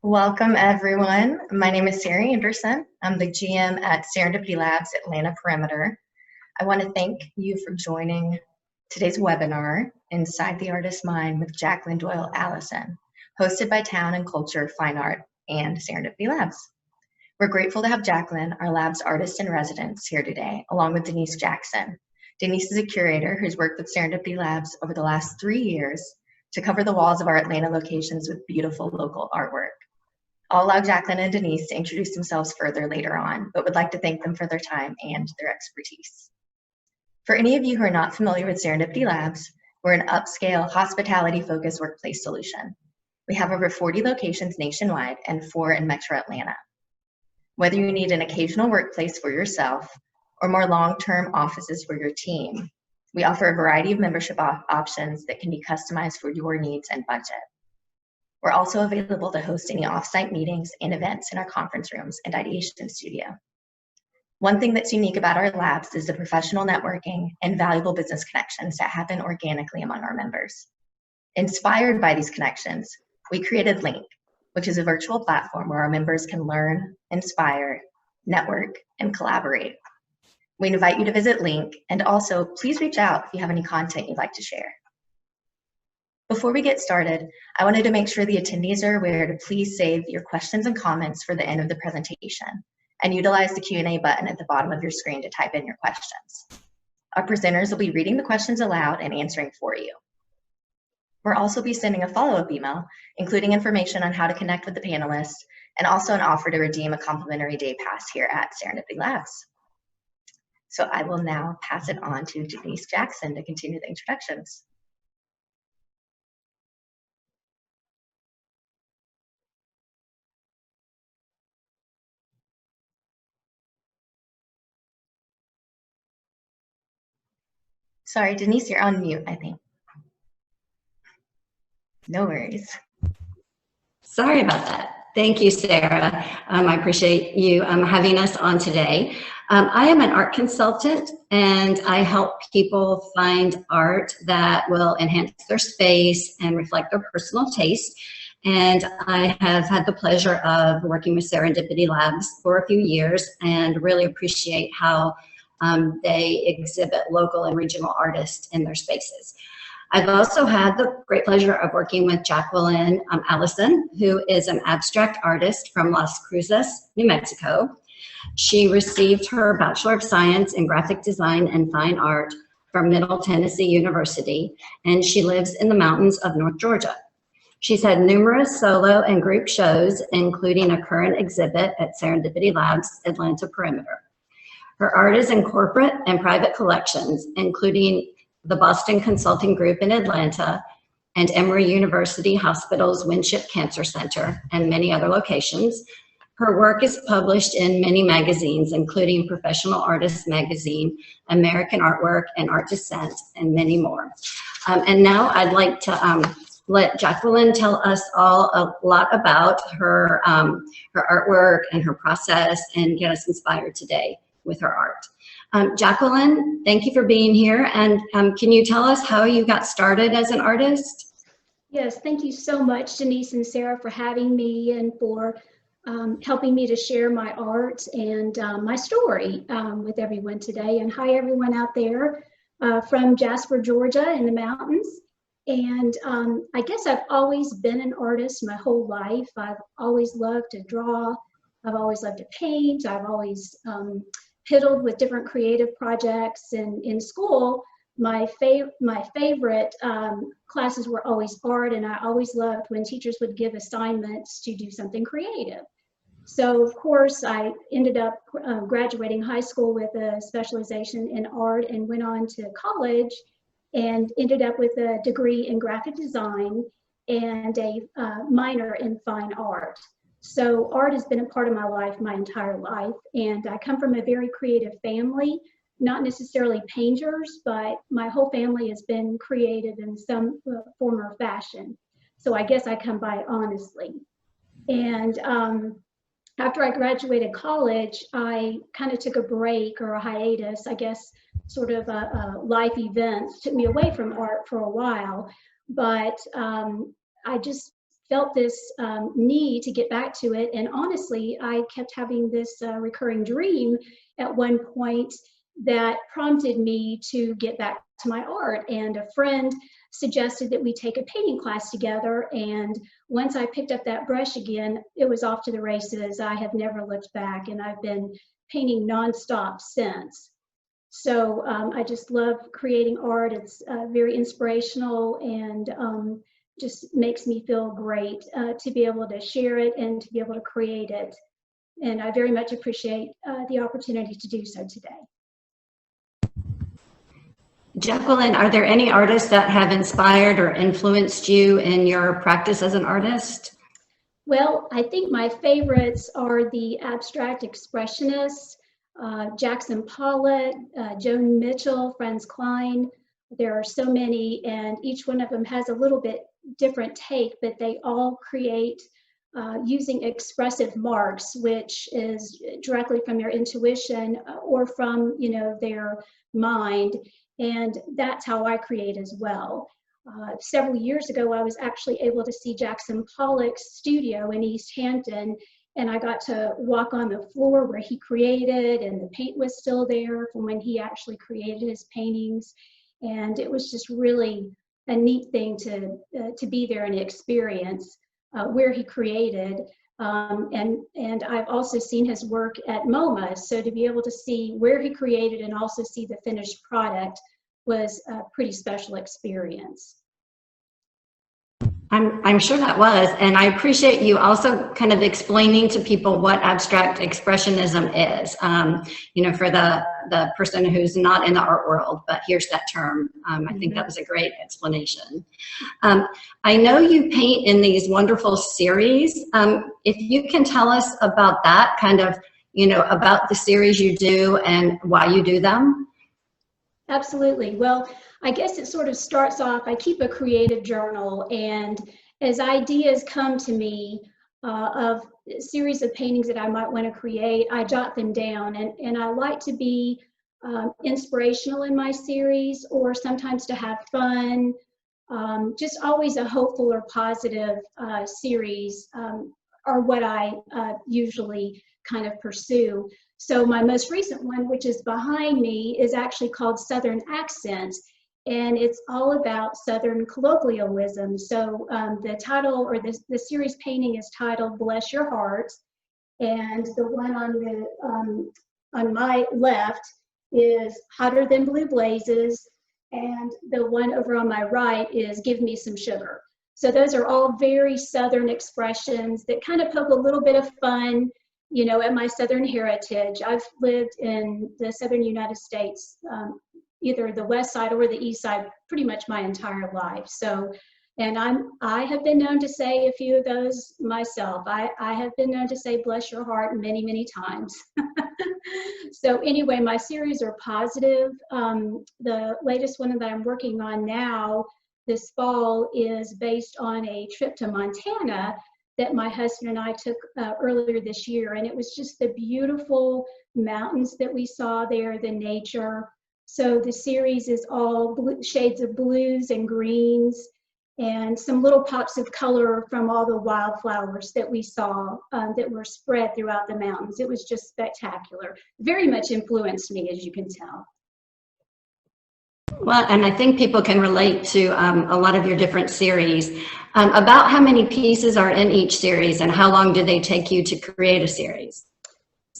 Welcome, everyone. My name is Sarah Anderson. I'm the GM at Serendipity Labs Atlanta Perimeter. I want to thank you for joining today's webinar, Inside the Artist's Mind with Jacqueline Doyle Allison, hosted by Town and Culture, Fine Art, and Serendipity Labs. We're grateful to have Jacqueline, our lab's artist in residence, here today, along with Denise Jackson. Denise is a curator who's worked with Serendipity Labs over the last 3 years to cover the walls of our Atlanta locations with beautiful local artwork. I'll allow Jacqueline and Denise to introduce themselves further later on, but would like to thank them for their time and their expertise. For any of you who are not familiar with Serendipity Labs, we're an upscale, hospitality-focused workplace solution. We have over 40 locations nationwide and 4 in Metro Atlanta. Whether you need an occasional workplace for yourself or more long-term offices for your team, we offer a variety of membership options that can be customized for your needs and budget. We're also available to host any off-site meetings and events in our conference rooms and ideation studio. One thing that's unique about our labs is the professional networking and valuable business connections that happen organically among our members. Inspired by these connections, we created Link, which is a virtual platform where our members can learn, inspire, network, and collaborate. We invite you to visit Link, and also please reach out if you have any content you'd like to share. Before we get started, I wanted to make sure the attendees are aware to please save your questions and comments for the end of the presentation and utilize the Q&A button at the bottom of your screen to type in your questions. Our presenters will be reading the questions aloud and answering for you. We'll also be sending a follow-up email, including information on how to connect with the panelists and also an offer to redeem a complimentary day pass here at Serendipity Labs. So I will now pass it on to Denise Jackson to continue the introductions. Sorry, Denise, you're on mute, I think. No worries. Sorry about that. Thank you, Sarah. I appreciate you having us on today. I am an art consultant, and I help people find art that will enhance their space and reflect their personal taste. And I have had the pleasure of working with Serendipity Labs for a few years and really appreciate how they exhibit local and regional artists in their spaces. I've also had the great pleasure of working with Jacqueline Allison, who is an abstract artist from Las Cruces, New Mexico. She received her Bachelor of Science in Graphic Design and Fine Art from Middle Tennessee University, and she lives in the mountains of North Georgia. She's had numerous solo and group shows, including a current exhibit at Serendipity Labs Atlanta Perimeter. Her art is in corporate and private collections, including the Boston Consulting Group in Atlanta and Emory University Hospital's Winship Cancer Center and many other locations. Her work is published in many magazines, including Professional Artist Magazine, American Artwork, and Art Dissent, and many more. And now I'd like to let Jacqueline tell us all a lot about her artwork and her process and get us inspired today with her art. Jacqueline, thank you for being here. And can you tell us how you got started as an artist? Yes, thank you so much, Denise and Sarah, for having me and for helping me to share my art and my story with everyone today. And hi, everyone out there from Jasper, Georgia in the mountains. And I guess I've always been an artist my whole life. I've always loved to draw. I've always loved to paint. I've always piddled with different creative projects, and in school my favorite classes were always art, and I always loved when teachers would give assignments to do something creative. So of course I ended up graduating high school with a specialization in art and went on to college and ended up with a degree in graphic design and a minor in fine art. So art has been a part of my life my entire life, and I come from a very creative family, not necessarily painters, but my whole family has been creative in some form or fashion. So I guess I come by it honestly. And after I graduated college, I kind of took a break or a hiatus, I guess, sort of life events took me away from art for a while, but I just felt this need to get back to it. And honestly, I kept having this recurring dream at one point that prompted me to get back to my art. And a friend suggested that we take a painting class together. And once I picked up that brush again, it was off to the races. I have never looked back, and I've been painting nonstop since. So I just love creating art. It's very inspirational, and just makes me feel great to be able to share it and to be able to create it. And I very much appreciate the opportunity to do so today. Jacqueline, are there any artists that have inspired or influenced you in your practice as an artist? Well, I think my favorites are the abstract expressionists, Jackson Pollock, Joan Mitchell, Franz Klein. There are so many, and each one of them has a little bit different take, but they all create using expressive marks, which is directly from their intuition or from, you know, their mind. And that's how I create as well. Several years ago, I was actually able to see Jackson Pollock's studio in East Hampton, and I got to walk on the floor where he created, and the paint was still there from when he actually created his paintings. And it was just really a neat thing to be there and experience where he created. And I've also seen his work at MoMA, so to be able to see where he created and also see the finished product was a pretty special experience. I'm sure that was, and I appreciate you also kind of explaining to people what abstract expressionism is. You know, for the person who's not in the art world, but here's that term. I think that was a great explanation. I know you paint in these wonderful series. If you can tell us about that, kind of, you know, about the series you do and why you do them. Absolutely. Well, I guess it sort of starts off, I keep a creative journal, and as ideas come to me of a series of paintings that I might want to create, I jot them down, and I like to be inspirational in my series, or sometimes to have fun, just always a hopeful or positive series are what I usually kind of pursue. So my most recent one, which is behind me, is actually called Southern Accents, and it's all about Southern colloquialism. So the title, or the series painting, is titled Bless Your Heart, and the one on my left is Hotter Than Blue Blazes, and the one over on my right is Give Me Some Sugar. So those are all very Southern expressions that kind of poke a little bit of fun, you know, at my Southern heritage. I've lived in the Southern United States, either the West Side or the East Side, pretty much my entire life. So, and I have been known to say a few of those myself. I have been known to say bless your heart many, many times. So anyway, my series are positive. The latest one that I'm working on now this fall is based on a trip to Montana that my husband and I took earlier this year. And it was just the beautiful mountains that we saw there, the nature. So the series is all shades of blues and greens, and some little pops of color from all the wildflowers that we saw that were spread throughout the mountains. It was just spectacular. Very much influenced me, as you can tell. Well, and I think people can relate to a lot of your different series. About how many pieces are in each series, and how long do they take you to create a series?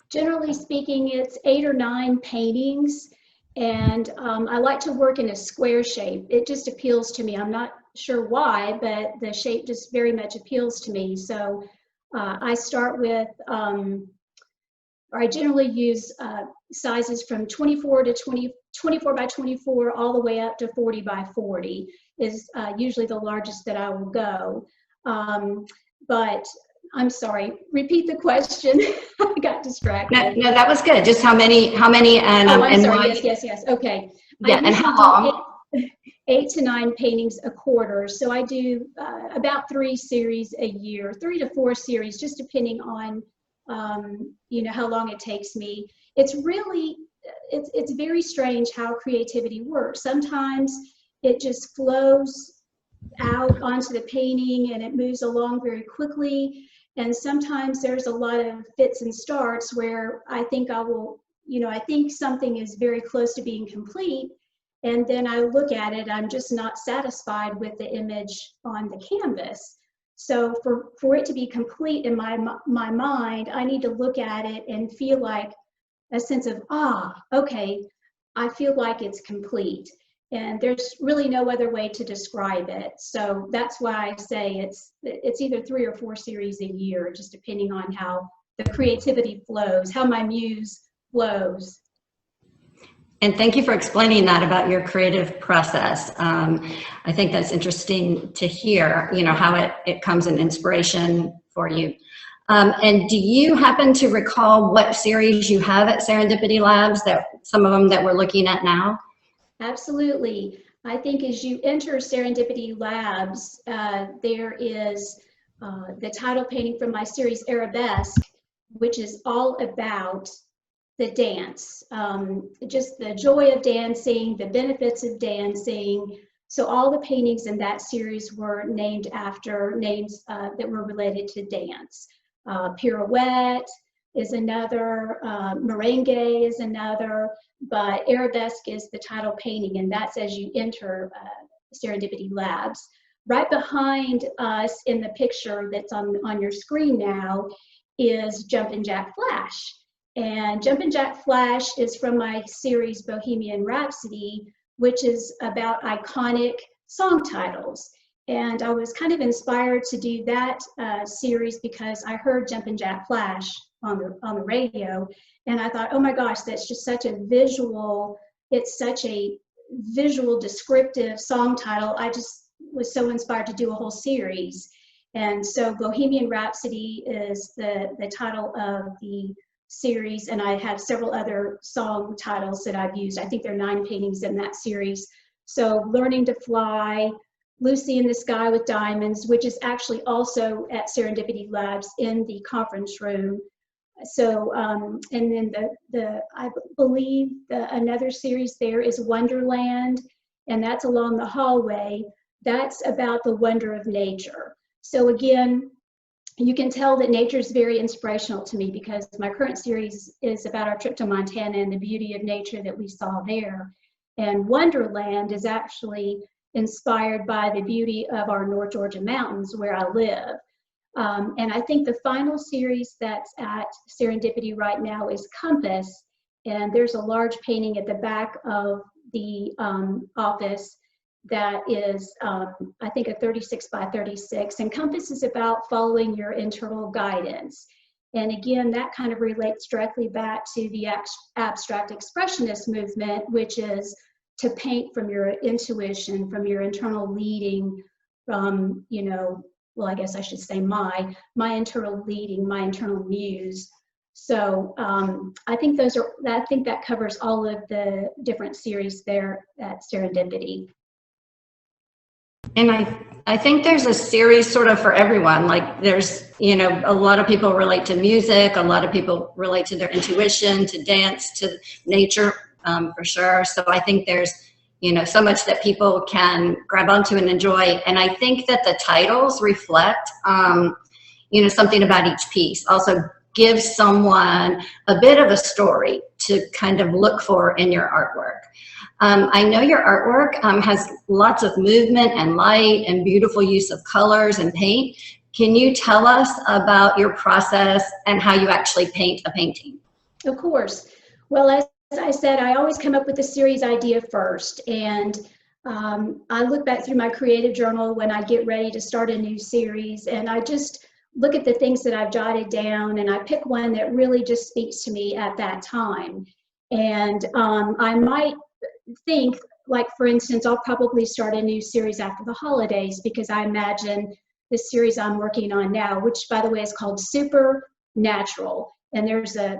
Generally speaking, it's 8 or 9 paintings, and I like to work in a square shape. It just appeals to me. I'm not sure why, but the shape just very much appeals to me. So I start with, or I generally use sizes from 24 by 24 all the way up to 40 by 40 is usually the largest that I will go. But I'm sorry, repeat the question. I got distracted. No, that was good. Just how many, and oh, I'm and sorry. why? Yes. Okay. Yeah, and how long? 8 to 9 paintings a quarter. So I do about 3 series a year, 3 to 4 series, just depending on you know, how long it takes me. It's really, it's very strange how creativity works. Sometimes it just flows out onto the painting and it moves along very quickly. And sometimes there's a lot of fits and starts where I think I will, I think something is very close to being complete. And then I look at it, I'm just not satisfied with the image on the canvas. So for it to be complete in my mind, I need to look at it and feel like a sense of, okay, I feel like it's complete. And there's really no other way to describe it. So that's why I say it's either 3 or 4 series a year, just depending on how the creativity flows, how my muse flows. And thank you for explaining that about your creative process. I think that's interesting to hear, how it comes in inspiration for you. And do you happen to recall what series you have at Serendipity Labs, that some of them that we're looking at now? Absolutely. I think as you enter Serendipity Labs, there is the title painting from my series Arabesque, which is all about the dance, just the joy of dancing, the benefits of dancing. So all the paintings in that series were named after names that were related to dance. Pirouette is another, merengue is another, but Arabesque is the title painting, and that's as you enter Serendipity Labs. Right behind us in the picture that's on your screen now is Jumpin' Jack Flash. And Jumpin' Jack Flash is from my series Bohemian Rhapsody, which is about iconic song titles. And I was kind of inspired to do that series because I heard Jumpin' Jack Flash on the radio, and I thought, oh my gosh, that's just such a visual, it's such a visual descriptive song title. I just was so inspired to do a whole series. And so Bohemian Rhapsody is the title of the series, and I have several other song titles that I've used. I think there are 9 paintings in that series. So Learning to Fly, Lucy in the Sky with Diamonds, which is actually also at Serendipity Labs in the conference room. So, and then I believe another series there is Wonderland, and that's along the hallway. That's about the wonder of nature. So again, you can tell that nature is very inspirational to me because my current series is about our trip to Montana and the beauty of nature that we saw there. And Wonderland is actually inspired by the beauty of our North Georgia mountains where I live. And I think the final series that's at Serendipity right now is Compass. And there's a large painting at the back of the office that is, I think, a 36 by 36. And Compass is about following your internal guidance. And again, that kind of relates directly back to the abstract expressionist movement, which is to paint from your intuition, from your internal leading, from, well, I guess I should say my internal leading, my internal muse. So I think that covers all of the different series there at Serendipity. And I think there's a series sort of for everyone. Like there's, a lot of people relate to music, a lot of people relate to their intuition, to dance, to nature, for sure. So I think there's, so much that people can grab onto and enjoy. And I think that the titles reflect, something about each piece. Also give someone a bit of a story to kind of look for in your artwork. I know your artwork has lots of movement and light and beautiful use of colors and paint. Can you tell us about your process and how you actually paint a painting? Of course. Well, as I said, I always come up with a series idea first. And I look back through my creative journal when I get ready to start a new series. And I just look at the things that I've jotted down and I pick one that really just speaks to me at that time. And I might think, like, for instance, I'll probably start a new series after the holidays because I imagine the series I'm working on now, which by the way is called Supernatural. And there's a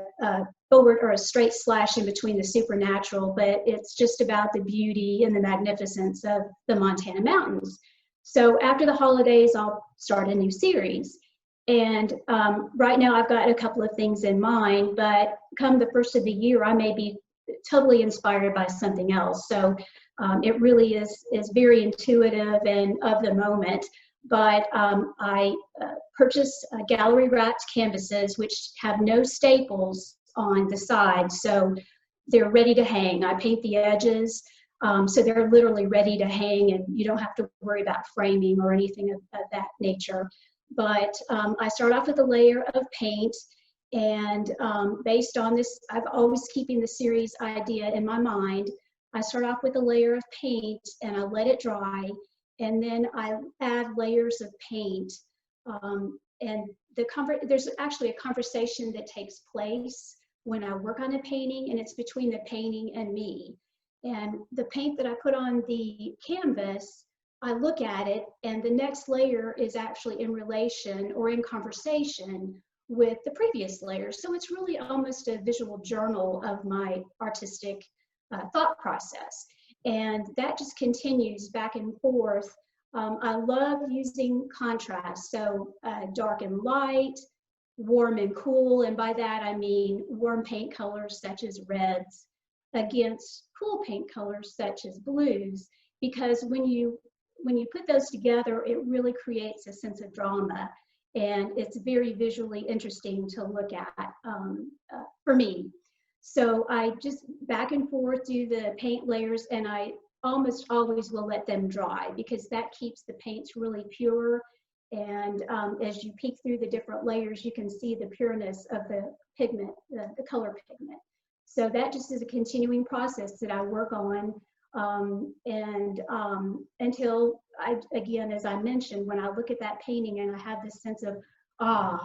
forward or a straight slash in between the supernatural, but it's just about the beauty and the magnificence of the Montana mountains. So after the holidays, I'll start a new series. And right now I've got a couple of things in mind, but come the first of the year, I may be totally inspired by something else. So It really is very intuitive and of the moment. But I purchased gallery wrapped canvases, which have no staples on the sides, so they're ready to hang. I paint the edges, so they're literally ready to hang, and you don't have to worry about framing or anything of that nature. But I start off with a layer of paint, and based on this, I've always keeping the series idea in my mind. I start off with a layer of paint and I let it dry, and then I add layers of paint. And there's actually a conversation that takes place when I work on a painting, and it's between the painting and me. And the paint that I put on the canvas, I look at it, and the next layer is actually in relation or in conversation with the previous layer. So it's really almost a visual journal of my artistic thought process. And that just continues back and forth. I love using contrast, so dark and light, warm and cool, and by that I mean warm paint colors such as reds against cool paint colors such as blues, because when you put those together, it really creates a sense of drama, and it's very visually interesting to look at for me. So I just back and forth do the paint layers, and I almost always will let them dry, because that keeps the paints really pure. And as you peek through the different layers, you can see the pureness of the pigment, the color pigment. So that just is a continuing process that I work on. Until again, as I mentioned, when I look at that painting and I have this sense of, I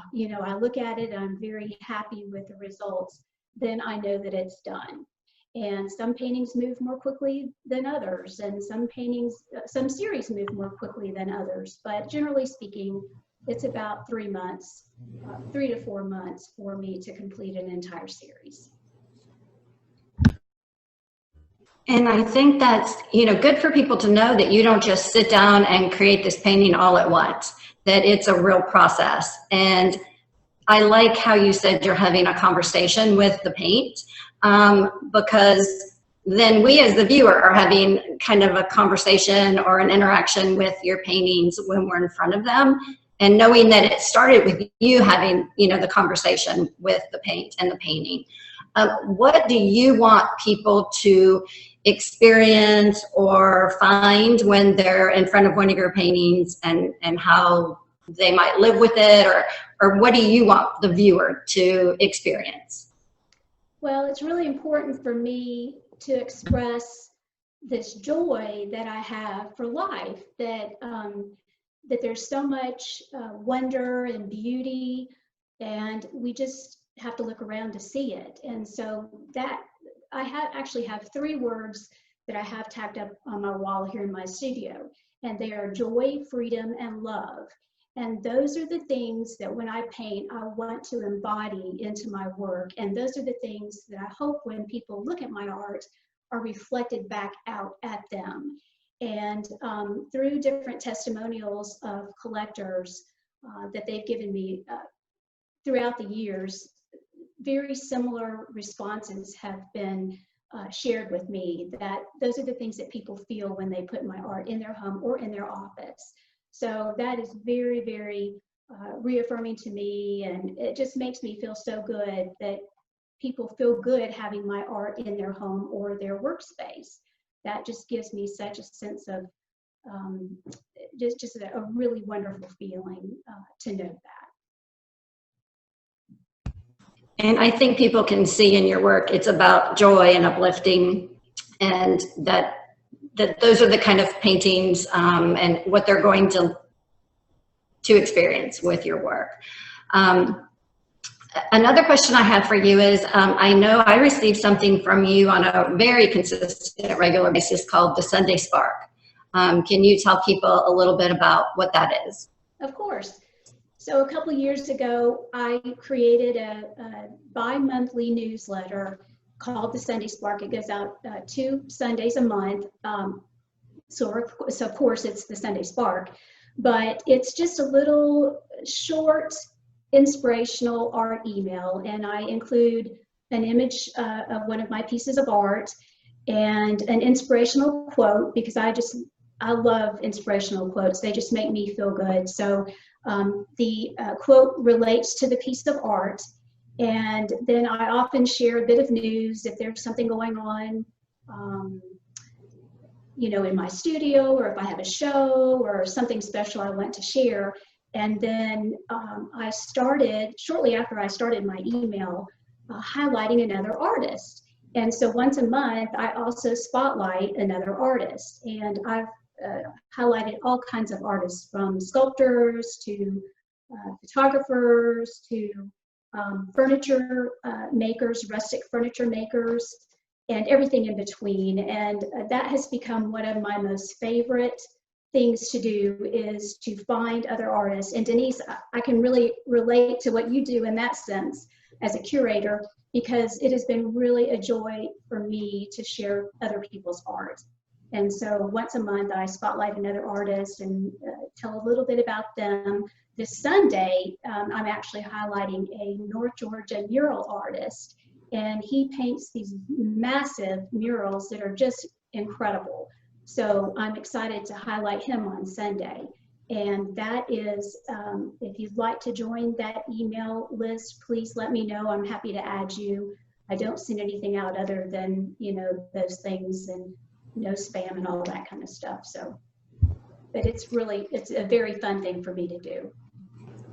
look at it and I'm very happy with the results, then I know that it's done. And some paintings move more quickly than others, and some series move more quickly than others. But generally speaking, it's about 3 months, 3 to 4 months for me to complete an entire series. And I think that's, good for people to know that you don't just sit down and create this painting all at once, that it's a real process. And I like how you said you're having a conversation with the paint, because then we as the viewer are having kind of a conversation or an interaction with your paintings when we're in front of them, and knowing that it started with you having, the conversation with the paint and the painting. What do you want people to experience or find when they're in front of one of your paintings, and how they might live with it, or what do you want the viewer to experience? Well, it's really important for me to express this joy that I have for life, that there's so much wonder and beauty, and we just have to look around to see it. And so that I actually have 3 words that I have tacked up on my wall here in my studio, and they are joy, freedom, and love. And those are the things that when I paint, I want to embody into my work. And those are the things that I hope when people look at my art are reflected back out at them. And through different testimonials of collectors that they've given me throughout the years, very similar responses have been shared with me, that those are the things that people feel when they put my art in their home or in their office. So that is very, very reaffirming to me, and it just makes me feel so good that people feel good having my art in their home or their workspace. That just gives me such a sense of just a really wonderful feeling to know that. And I think people can see in your work, it's about joy and uplifting, and that those are the kind of paintings and what they're going to experience with your work. Another question I have for you is, I know I received something from you on a very consistent, regular basis called the Sunday Spark. Can you tell people a little bit about what that is? Of course. So a couple of years ago, I created a bi-monthly newsletter called the Sunday Spark. It goes out 2 Sundays a month. So of course it's the Sunday Spark, but it's just a little short, inspirational art email. And I include an image of one of my pieces of art. and an inspirational quote, because I love inspirational quotes. They just make me feel good. So the quote relates to the piece of art. And then I often share a bit of news if there's something going on, you know, in my studio, or if I have a show or something special I want to share. And then I started, shortly after I started my email, highlighting another artist. And so once a month, I also spotlight another artist. And I've highlighted all kinds of artists, from sculptors to photographers to furniture makers, rustic furniture makers, and everything in between. And that has become one of my most favorite things to do, is to find other artists. And Denise, I can really relate to what you do in that sense as a curator, because it has been really a joy for me to share other people's art. And so once a month, I spotlight another artist and tell a little bit about them. This Sunday, I'm actually highlighting a North Georgia mural artist, and he paints these massive murals that are just incredible. So I'm excited to highlight him on Sunday. And that is, if you'd like to join that email list, please let me know. I'm happy to add you. I don't send anything out other than, you know, those things, and no spam and all that kind of stuff. So, but it's a very fun thing for me to do.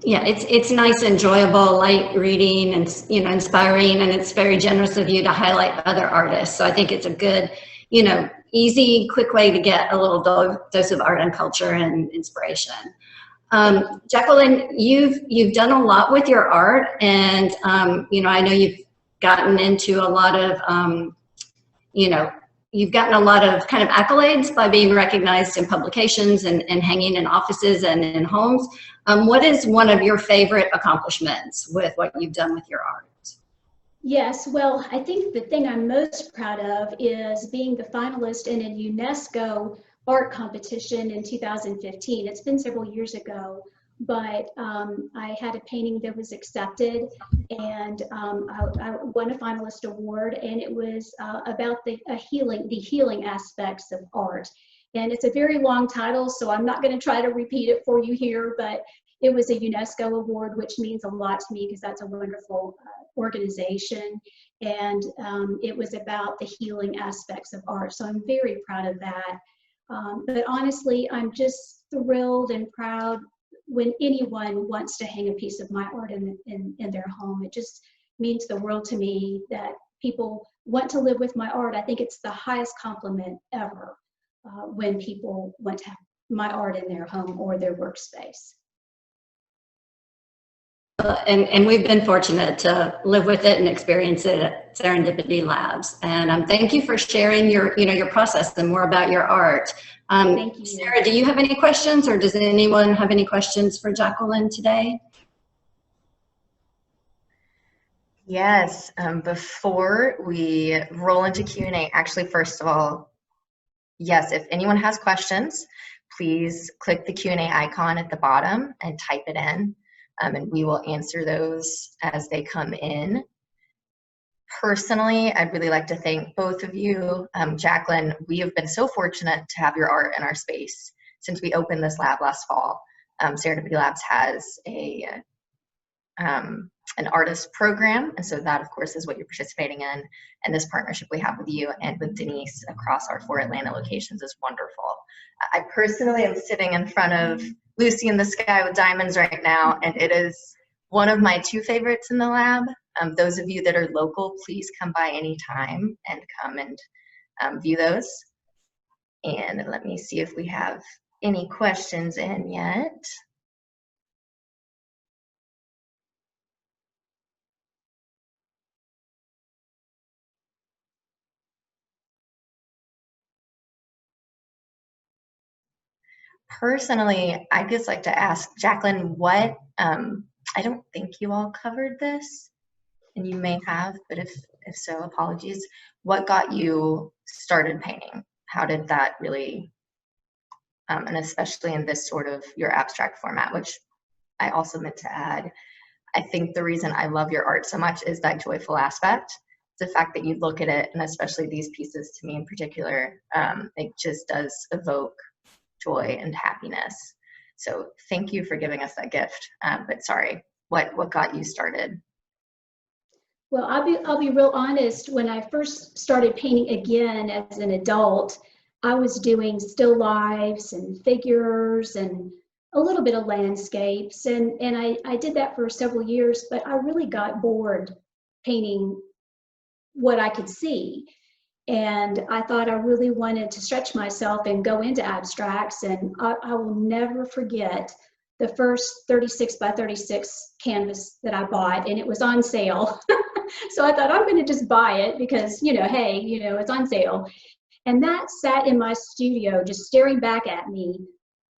Yeah, it's nice, enjoyable, light reading, and, you know, inspiring, and it's very generous of you to highlight other artists. So I think it's a good, you know, easy, quick way to get a little dose of art and culture and inspiration. Jacqueline, you've done a lot with your art, and you know, I know you've gotten into a lot of, you know, you've gotten a lot of kind of accolades by being recognized in publications and hanging in offices and in homes. What is one of your favorite accomplishments with what you've done with your art? Yes, well, I think the thing I'm most proud of is being the finalist in a UNESCO art competition in 2015. It's been several years ago, but I had a painting that was accepted, and I won a finalist award, and it was about the healing aspects of art. And it's a very long title, so I'm not going to try to repeat it for you here, but it was a UNESCO award, which means a lot to me because that's a wonderful organization. And it was about the healing aspects of art. So I'm very proud of that. But honestly, I'm just thrilled and proud when anyone wants to hang a piece of my art in their home. It just means the world to me that people want to live with my art. I think it's the highest compliment ever when people want to have my art in their home or their workspace. And we've been fortunate to live with it and experience it at Serendipity Labs. And thank you for sharing your process and more about your art. Thank you. Sarah, do you have any questions, or does anyone have any questions for Jacqueline today? Yes, before we roll into Q&A, actually, first of all, yes, if anyone has questions, please click the Q&A icon at the bottom and type it in, and we will answer those as they come in. Personally, I'd really like to thank both of you. Jacqueline, we have been so fortunate to have your art in our space since we opened this lab last fall. Serendipity Labs has an artist program, and so that, of course, is what you're participating in. And this partnership we have with you and with Denise across our 4 Atlanta locations is wonderful. I personally am sitting in front of Lucy in the Sky with Diamonds right now, and it is one of my 2 favorites in the lab. Those of you that are local, please come by anytime and come and view those. And let me see if we have any questions in yet. Personally, I'd just like to ask Jacqueline, what, I don't think you all covered this, and you may have, but if so, apologies. What got you started painting? How did that really, and especially in this sort of your abstract format, which I also meant to add, I think the reason I love your art so much is that joyful aspect. the fact that you look at it, and especially these pieces to me in particular, it just does evoke joy and happiness. So thank you for giving us that gift. But sorry, what got you started? Well, I'll be real honest. When I first started painting again as an adult, I was doing still lifes and figures and a little bit of landscapes, and I did that for several years, but I really got bored painting what I could see. And I thought I really wanted to stretch myself and go into abstracts. And I will never forget the first 36 by 36 canvas that I bought, and it was on sale. So I thought, I'm going to just buy it because, hey, it's on sale. And that sat in my studio just staring back at me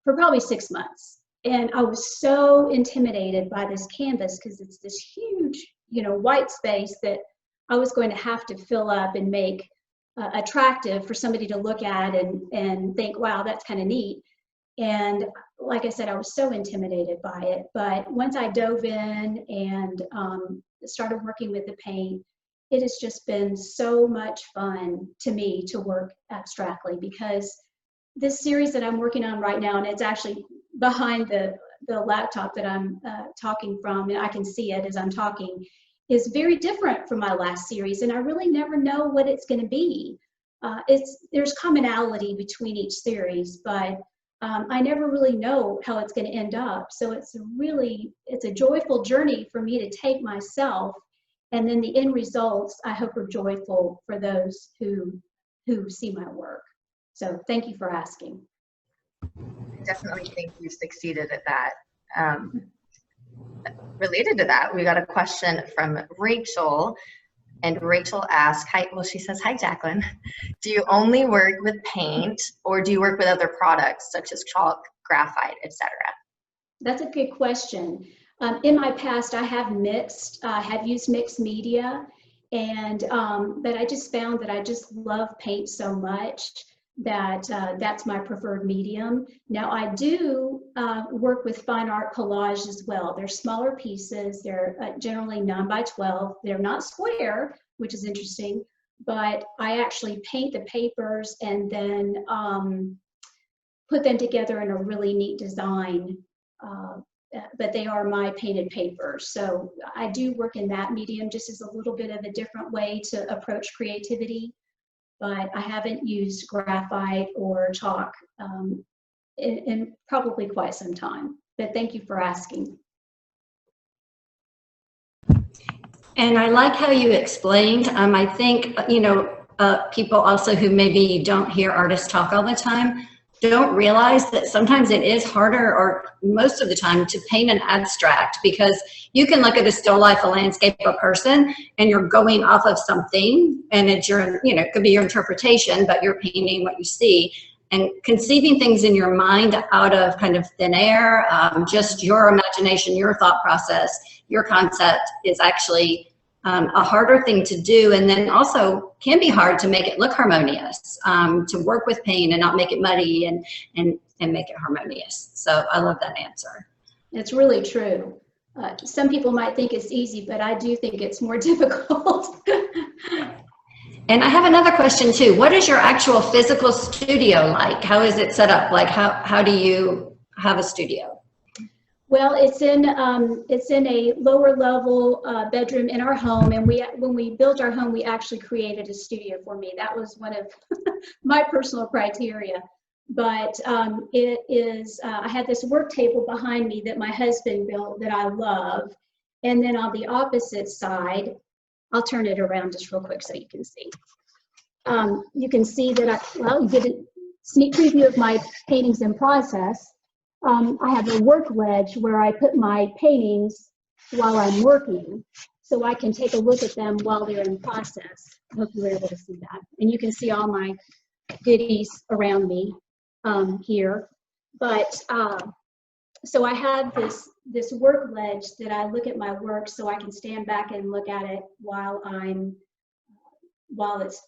for probably 6 months. And I was so intimidated by this canvas because it's this huge, white space that I was going to have to fill up and make attractive for somebody to look at and think, wow, that's kind of neat. And like I said, I was so intimidated by it. But once I dove in and started working with the paint, it has just been so much fun to me to work abstractly, because this series that I'm working on right now, and it's actually behind the laptop that I'm talking from, and I can see it as I'm talking, is very different from my last series, and I really never know what it's going to be. There's commonality between each series, but I never really know how it's going to end up. So it's a joyful journey for me to take myself, and then the end results, I hope, are joyful for those who see my work. So thank you for asking. I definitely think you succeeded at that. Related to that, we got a question from Rachel, and Rachel asked, she says, hi, Jacqueline. Do you only work with paint, or do you work with other products such as chalk, graphite, etc.? That's a good question. In my past, I have used mixed media, and but I just found that I just love paint so much that that's my preferred medium. Now I do work with fine art collage as well. They're smaller pieces. They're generally 9 by 12. They're not square, which is interesting, but I actually paint the papers and then put them together in a really neat design. But they are my painted papers. So I do work in that medium, just as a little bit of a different way to approach creativity. But I haven't used graphite or chalk in probably quite some time. But thank you for asking. And I like how you explained. I think, people also who maybe don't hear artists talk all the time don't realize that sometimes it is harder, or most of the time, to paint an abstract, because you can look at a still life, a landscape, a person, and you're going off of something, and it's your, it could be your interpretation, but you're painting what you see. And conceiving things in your mind out of kind of thin air, just your imagination, your thought process, your concept is actually a harder thing to do, and then also can be hard to make it look harmonious, to work with paint and not make it muddy and make it harmonious. So I love that answer. It's really true. Some people might think it's easy, but I do think it's more difficult. And I have another question too. What is your actual physical studio like? How is it set up? Like how do you have a studio? Well, it's in a lower level bedroom in our home, and when we built our home, we actually created a studio for me. That was one of my personal criteria. But it is, I had this work table behind me that my husband built that I love, and then on the opposite side, I'll turn it around just real quick so you can see. You can see that you get a sneak preview of my paintings in process. I have a work ledge where I put my paintings while I'm working, so I can take a look at them while they're in process. I hope you're able to see that. And you can see all my goodies around me here. But so I have this work ledge that I look at my work, so I can stand back and look at it while it's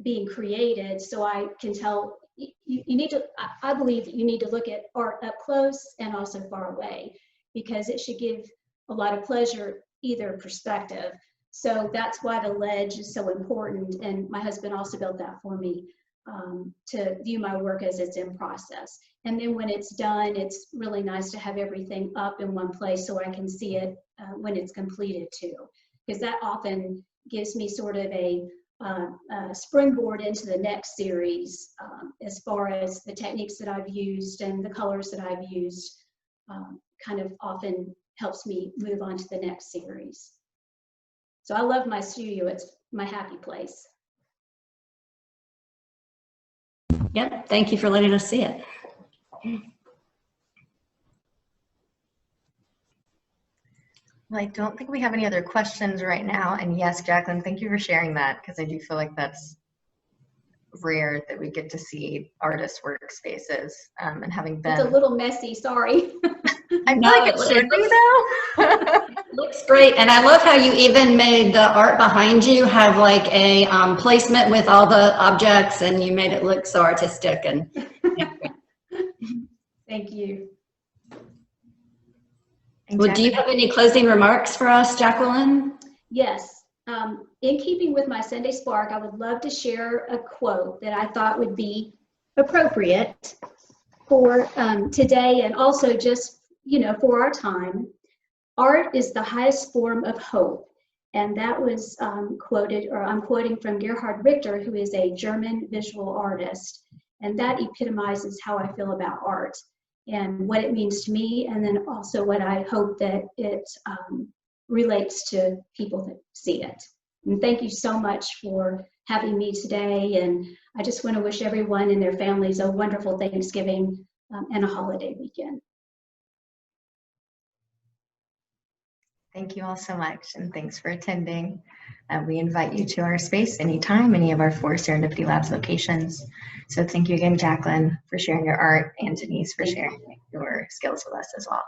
being created, so I can tell. You need to, I believe that you need to look at art up close and also far away, because it should give a lot of pleasure either perspective. So that's why the ledge is so important. And my husband also built that for me, to view my work as it's in process. And then when it's done, it's really nice to have everything up in one place so I can see it when it's completed too, because that often gives me sort of a springboard into the next series, as far as the techniques that I've used and the colors that I've used, kind of often helps me move on to the next series. So I love my studio. It's my happy place. Yep, thank you for letting us see it. Well, I don't think we have any other questions right now. And yes, Jacqueline, thank you for sharing that, because I do feel like that's rare that we get to see artists' workspaces, and having been. It's a little messy, sorry. I feel like it should be though. Looks great, and I love how you even made the art behind you have like a placement with all the objects, and you made it look so artistic. And Thank you. well, do you have any closing remarks for us, Jacqueline? Yes. In keeping with my Sunday Spark, I would love to share a quote that I thought would be appropriate for today, and also just, you know, for our time. Art is the highest form of hope. And that was quoted, or I'm quoting from Gerhard Richter, who is a German visual artist. And that epitomizes how I feel about art and what it means to me, and then also what I hope that it relates to people that see it. And thank you so much for having me today. And I just want to wish everyone and their families a wonderful Thanksgiving and a holiday weekend. Thank you all so much, and thanks for attending. We invite you to our space anytime, any of our 4 Serendipity Labs locations. So thank you again, Jacqueline, for sharing your art, and Denise for sharing your skills with us as well.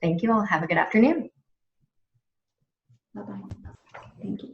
Thank you all. Have a good afternoon. Bye-bye. Thank you.